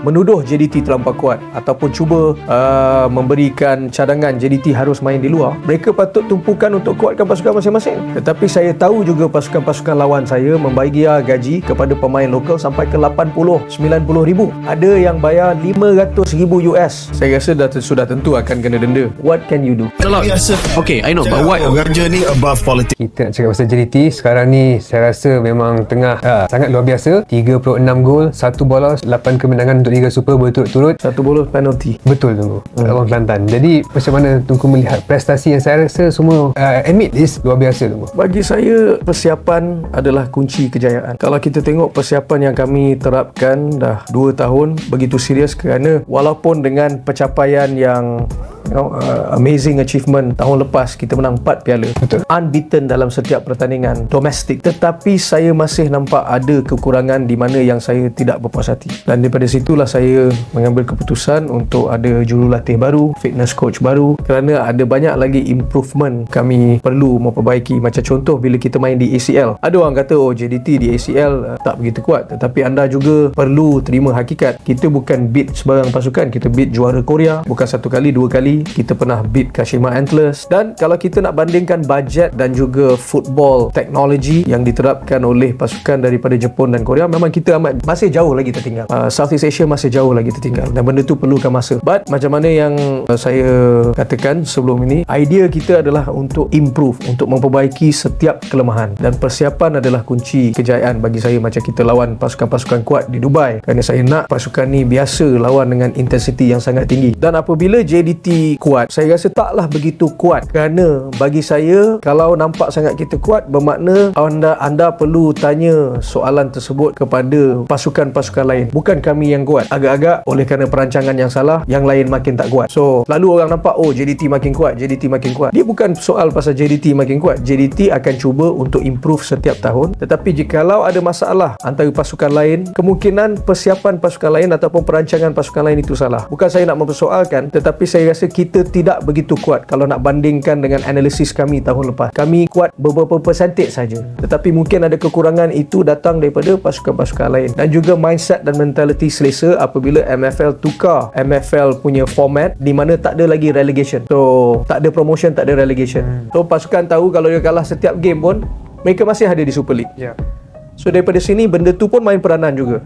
menuduh JDT terlampau kuat ataupun cuba memberikan cadangan JDT harus main di luar, mereka patut tumpukan untuk kuatkan pasukan masing-masing. Tetapi saya tahu juga pasukan-pasukan lawan saya membagi gaji kepada pemain lokal sampai ke 80-90 ribu. Ada yang bayar 500 ribu US. Saya rasa sudah tentu akan kena denda. What can you do? Okay, I know, but why? Raja ni above politics. Kita nak cakap pasal JDT sekarang ni, saya rasa memang tengah sangat luar biasa. 36 gol, 1 bolos, 8 kemenangan untuk Liga Super berturut-turut. 1 bolos penalty. Betul Tunku, lawan Kelantan. Jadi macam mana Tunku melihat prestasi yang saya rasa semua admit this luar biasa Tunku? Bagi saya, persiapan adalah kunci kejayaan. Kalau kita tengok persiapan yang kami terapkan dah 2 tahun, begitu serius, kerana walaupun dengan pencapaian yang amazing achievement tahun lepas, kita menang 4 piala, betul, unbeaten dalam setiap pertandingan domestik, tetapi saya masih nampak ada kekurangan di mana yang saya tidak berpuas hati, dan daripada situlah saya mengambil keputusan untuk ada jurulatih baru, fitness coach baru, kerana ada banyak lagi improvement kami perlu memperbaiki. Macam contoh, bila kita main di ACL, ada orang kata JDT di ACL tak begitu kuat, tetapi anda juga perlu terima hakikat, kita bukan beat sebarang pasukan, kita beat juara Korea bukan 1 kali 2 kali, kita pernah beat Kashima Antlers. Dan kalau kita nak bandingkan bajet dan juga football teknologi yang diterapkan oleh pasukan daripada Jepun dan Korea, memang kita masih jauh lagi tertinggal. Southeast Asia masih jauh lagi tertinggal, dan benda tu perlukan masa. But macam mana yang saya katakan sebelum ini, idea kita adalah untuk improve, untuk memperbaiki setiap kelemahan, dan persiapan adalah kunci kejayaan bagi saya. Macam kita lawan pasukan-pasukan kuat di Dubai, kerana saya nak pasukan ni biasa lawan dengan intensiti yang sangat tinggi. Dan apabila JDT kuat, saya rasa taklah begitu kuat, kerana bagi saya, kalau nampak sangat kita kuat, bermakna anda perlu tanya soalan tersebut kepada pasukan-pasukan lain, bukan kami yang kuat. Agak-agak oleh kerana perancangan yang salah, yang lain makin tak kuat. So lalu orang nampak JDT makin kuat, JDT makin kuat. Dia bukan soal pasal JDT makin kuat. JDT akan cuba untuk improve setiap tahun, tetapi jikalau ada masalah antara pasukan lain, kemungkinan persiapan pasukan lain ataupun perancangan pasukan lain itu salah. Bukan saya nak mempersoalkan, tetapi saya rasa kita tidak begitu kuat kalau nak bandingkan dengan analisis kami tahun lepas. Kami kuat beberapa persentage saja, tetapi mungkin ada kekurangan itu datang daripada pasukan-pasukan lain, dan juga mindset dan mentality selesa apabila MFL tukar MFL punya format di mana tak ada lagi relegation. So tak ada promotion, tak ada relegation. So pasukan tahu kalau dia kalah setiap game pun mereka masih ada di Super League. So daripada sini benda tu pun main peranan juga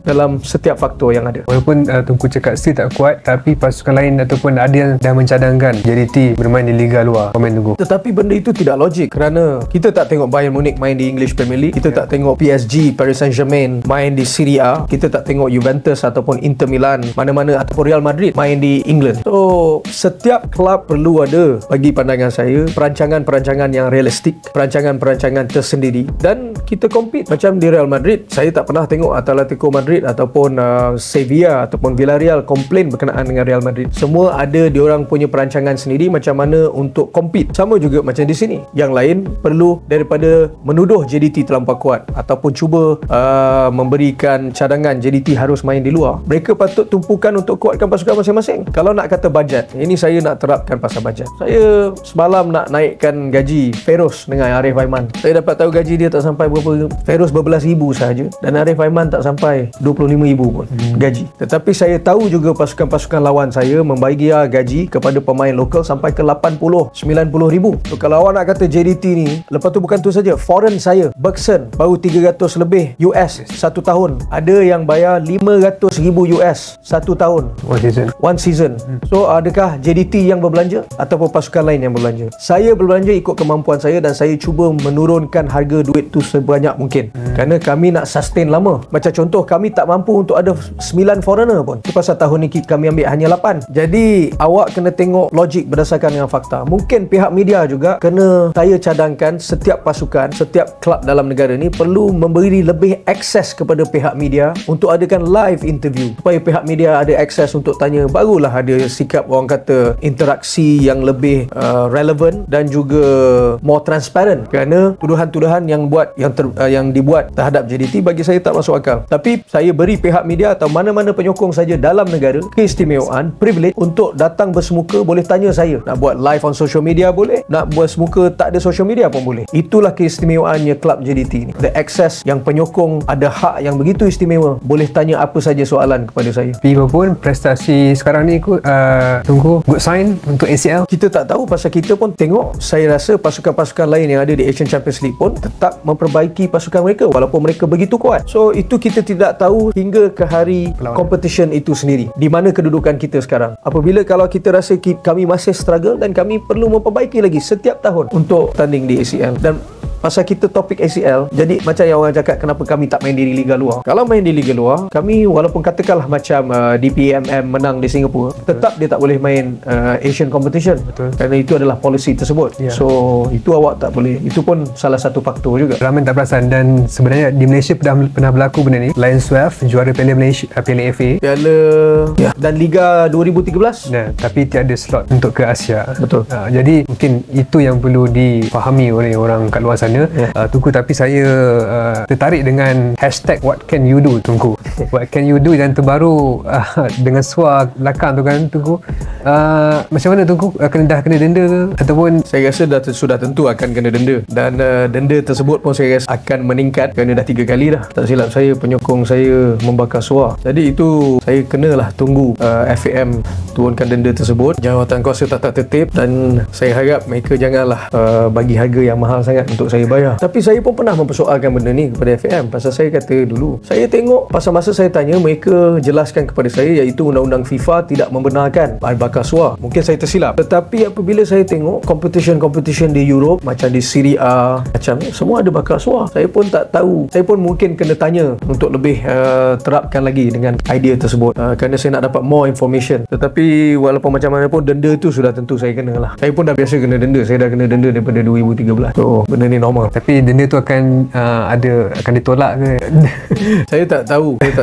dalam setiap faktor yang ada. Walaupun Tunku cakap still tak kuat, tapi pasukan lain ataupun ada yang dah mencadangkan JDT bermain di Liga luar, komen Tunku. Tetapi benda itu tidak logik, kerana kita tak tengok Bayern Munich main di English Premier League, kita tak tengok PSG, Paris Saint-Germain main di Serie A, kita tak tengok Juventus ataupun Inter Milan, mana-mana, ataupun Real Madrid main di England. So setiap klub perlu ada, bagi pandangan saya, perancangan-perancangan yang realistik, perancangan-perancangan tersendiri, dan kita compete. Macam di Real Madrid, saya tak pernah tengok Atletico Madrid ataupun Sevilla ataupun Villarreal komplain berkenaan dengan Real Madrid. Semua ada diorang punya perancangan sendiri macam mana untuk compete. Sama juga macam di sini, yang lain perlu, daripada menuduh JDT terlampau kuat ataupun cuba memberikan cadangan JDT harus main di luar, mereka patut tumpukan untuk kuatkan pasukan masing-masing. Kalau nak kata bajet, ini saya nak terapkan pasal bajet. Saya semalam nak naikkan gaji Feroz dengan Arif Aiman. Saya dapat tahu gaji dia tak sampai berapa, Feroz berbelas ribu sahaja, dan Arif Aiman tak sampai 25,000 pun gaji. Tetapi saya tahu juga pasukan-pasukan lawan saya membagi gaji kepada pemain lokal sampai ke 80-90 ribu. So, kalau awak nak kata JDT ni, lepas tu bukan tu saja, foreign saya, Bergson baru 300 lebih US 1 tahun. Ada yang bayar 500 ribu US 1 tahun, one season. So adakah JDT yang berbelanja ataupun pasukan lain yang berbelanja? Saya berbelanja ikut kemampuan saya, dan saya cuba menurunkan harga duit tu sebanyak mungkin, kerana kami nak sustain lama. Macam contoh, kami tak mampu untuk ada 9 foreigner pun. Pasal tahun ni kami ambil hanya 8. Jadi awak kena tengok logik berdasarkan dengan fakta. Mungkin pihak media juga kena saya cadangkan, setiap pasukan, setiap klub dalam negara ni perlu memberi lebih akses kepada pihak media untuk adakan live interview, supaya pihak media ada akses untuk tanya, barulah ada sikap orang kata interaksi yang lebih relevan dan juga more transparent. Kerana tuduhan-tuduhan yang dibuat terhadap JDT bagi saya tak masuk akal. Tapi saya saya beri pihak media atau mana-mana penyokong saja dalam negara keistimewaan, privilege untuk datang bersemuka, boleh tanya saya. Nak buat live on social media boleh, nak buat semuka tak ada social media pun boleh. Itulah keistimewaannya Kelab JDT ni. The access yang penyokong ada hak yang begitu istimewa, boleh tanya apa saja soalan kepada saya. Tapi pun prestasi sekarang ni tunggu good sign untuk ACL. Kita tak tahu pasal kita pun tengok, saya rasa pasukan-pasukan lain yang ada di Asian Champions League pun tetap memperbaiki pasukan mereka walaupun mereka begitu kuat. So itu kita tidak tahu hingga ke hari competition itu sendiri, di mana kedudukan kita sekarang. Apabila kalau kita rasa kami masih struggle dan kami perlu memperbaiki lagi setiap tahun untuk tanding di ACL. Dan pasal kita topik ACL, jadi macam yang orang cakap kenapa kami tak main di Liga luar. Kalau main di Liga luar, kami walaupun katakanlah macam DPMM menang di Singapura, tetap dia tak boleh main Asian competition. Betul. Kerana itu adalah polisi tersebut. So itu awak tak boleh. Itu pun salah satu faktor juga. Ramai tak perasan, dan sebenarnya di Malaysia pernah berlaku benda ni. Lions 12 juara Piala Malaysia, Piala FA, Piala dan Liga 2013. tapi tiada slot untuk ke Asia. Betul. Jadi mungkin itu yang perlu difahami oleh orang kat luar sana. Tunku, tapi saya tertarik dengan hashtag what can you do, Tunku. What can you do yang terbaru dengan suar belakang tu kan, Tunku. Macam mana, Tunku? Dah kena denda ke? Ataupun saya rasa sudah tentu akan kena denda. Dan denda tersebut pun saya rasa akan meningkat kerana dah 3 kali dah. Tak silap saya, penyokong saya membakar suar. Jadi itu saya kenalah tunggu FAM turunkan denda tersebut. Jawatan kuasa tak tertib, dan saya harap mereka janganlah bagi harga yang mahal sangat untuk saya bayar. Tapi saya pun pernah mempersoalkan benda ni kepada FAM. Pasal saya kata dulu, saya tengok pasal masa saya tanya, mereka jelaskan kepada saya iaitu undang-undang FIFA tidak membenarkan bakar suar. Mungkin saya tersilap. Tetapi apabila saya tengok competition di Europe, macam di Serie A, macam ni, semua ada bakar suar. Saya pun tak tahu. Saya pun mungkin kena tanya untuk lebih terapkan lagi dengan idea tersebut, kerana saya nak dapat more information. Tetapi walaupun macam mana pun, denda tu sudah tentu saya kena lah. Saya pun dah biasa kena denda. Saya dah kena denda daripada 2013. So benda ni normal. tapi denda tu akan akan ditolak ke? Saya tak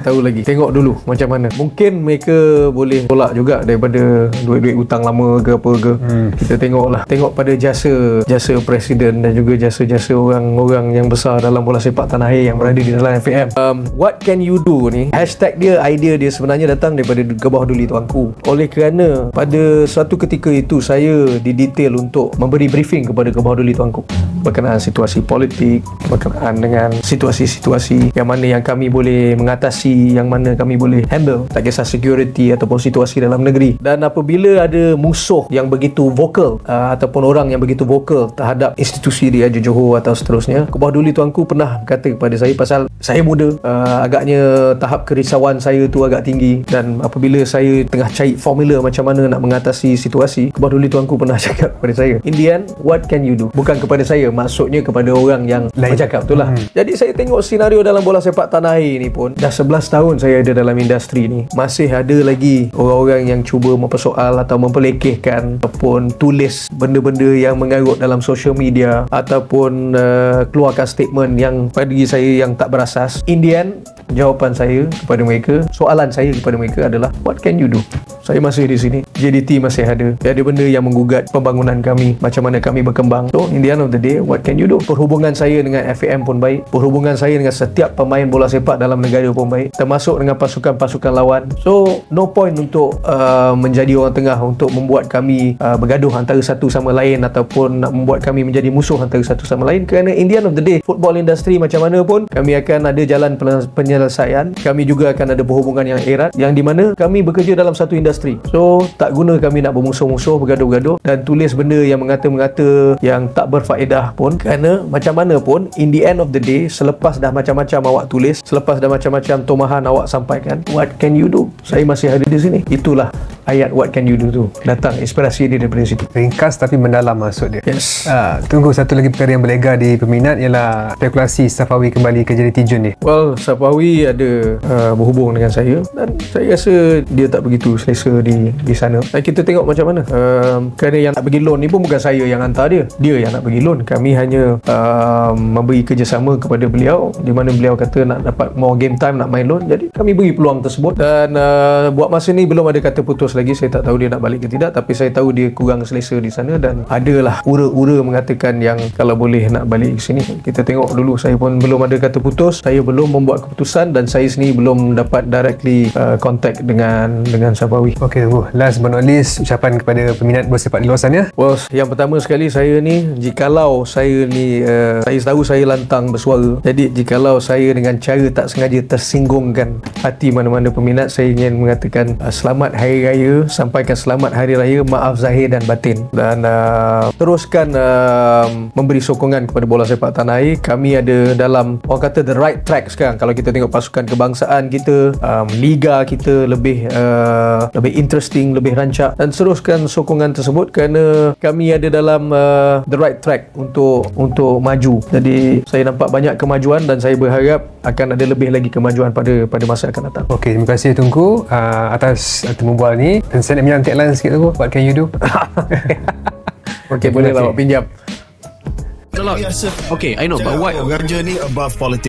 tahu lagi. Tengok dulu macam mana. Mungkin mereka boleh tolak juga daripada duit-duit hutang lama ke apa ke. Kita tengok pada jasa presiden dan juga jasa-jasa orang-orang yang besar dalam bola sepak tanah air yang berada di dalam FAM. What can you do ni, hashtag dia, idea dia sebenarnya datang daripada Gebah Duli Tuanku. Oleh kerana pada suatu ketika itu saya didetail untuk memberi briefing kepada Gebah Duli Tuanku berkenaan situasi politik, berkenaan dengan situasi-situasi yang mana yang kami boleh mengatasi, yang mana kami boleh handle, tak kisah security ataupun situasi dalam negeri. Dan apabila ada musuh yang begitu vokal ataupun orang yang begitu vokal terhadap institusi di Raja Johor atau seterusnya, Gebah Duli Tuanku pernah berkata kepada saya, pasal saya muda, agaknya tahap kerisauan saya tu agak tinggi, dan apabila saya tengah cari formula macam mana nak mengatasi situasi, Gebah Duli Tuanku pernah cakap kepada saya, in the end, what can you do? Bukan kepada saya, maksudnya kepada orang yang bercakap tu lah. Jadi saya tengok senario dalam bola sepak tanah air ni pun, dah 11 tahun saya ada dalam industri ni, masih ada lagi orang-orang yang cuba mempersoal atau memperlekehkan ataupun tulis benda-benda yang mengarut dalam social media ataupun keluarkan statement yang bagi saya yang tak berasas. In the end, jawapan saya kepada mereka, soalan saya kepada mereka adalah, what can you do? Saya masih di sini, JDT masih ada. Tiada benda yang menggugat pembangunan kami, macam mana kami berkembang. So in the end of the day, what can you do? Perhubungan saya dengan FAM pun baik, perhubungan saya dengan setiap pemain bola sepak dalam negara pun baik, termasuk dengan pasukan-pasukan lawan. So no point untuk menjadi orang tengah untuk membuat kami bergaduh antara satu sama lain ataupun nak membuat kami menjadi musuh antara satu sama lain. Kerana in the end of the day, football industry macam mana pun, kami akan ada jalan penyelesaian. Kami juga akan ada berhubungan yang erat, yang di mana kami bekerja dalam satu industri. So tak guna kami nak bermusuh-musuh, bergaduh-gaduh dan tulis benda yang mengata-mengata yang tak berfaedah pun. Kerana macam mana pun, in the end of the day, selepas dah macam-macam awak tulis, selepas dah macam-macam tomahan awak sampaikan, what can you do? Saya masih ada di sini. Itulah ayat what can you do tu datang, inspirasi dia daripada situ. Ringkas tapi mendalam maksud dia. Yes. Tunggu satu lagi perkara yang berlega di peminat, ialah spekulasi Safawi kembali ke JDT Jun ni. Well, Safawi ada berhubung dengan saya dan saya rasa dia tak begitu selesa di sana. Dan kita tengok macam mana. Kerana yang nak bagi loan ni pun bukan saya yang hantar dia yang nak bagi loan. Kami hanya memberi kerjasama kepada beliau, di mana beliau kata nak dapat more game time, nak main loan. Jadi kami beri peluang tersebut dan buat masa ni belum ada kata putus lagi. Saya tak tahu dia nak balik ke tidak, tapi saya tahu dia kurang selesa di sana dan adalah ura-ura mengatakan yang kalau boleh nak balik ke sini. Kita tengok dulu. Saya pun belum ada kata putus, saya belum membuat keputusan dan saya sendiri belum dapat directly contact dengan Safawi. Okey, tunggu. Last but not least, ucapan kepada peminat bola sepak di luar sana. Well, yang pertama sekali, saya ni jikalau saya ni saya tahu saya lantang bersuara. Jadi jikalau saya dengan cara tak sengaja tersinggungkan hati mana-mana peminat, saya ingin mengatakan selamat Hari Raya, sampaikan selamat Hari Raya, maaf zahir dan batin, dan teruskan memberi sokongan kepada bola sepak tanah air. Kami ada dalam, orang kata, the right track sekarang. Kalau kita tengok pasukan kebangsaan kita, liga kita lebih interesting, lebih rancak, dan teruskan sokongan tersebut kerana kami ada dalam the right track untuk maju. Jadi saya nampak banyak kemajuan dan saya berharap akan ada lebih lagi kemajuan pada masa akan datang. Okey, terima kasih Tunku atas temu bual ni. Dan saya nak minta tagline sikit tu. What can you do? Okey, boleh lah awak pinjam. Okay, I know, but why? Raja ni above politics.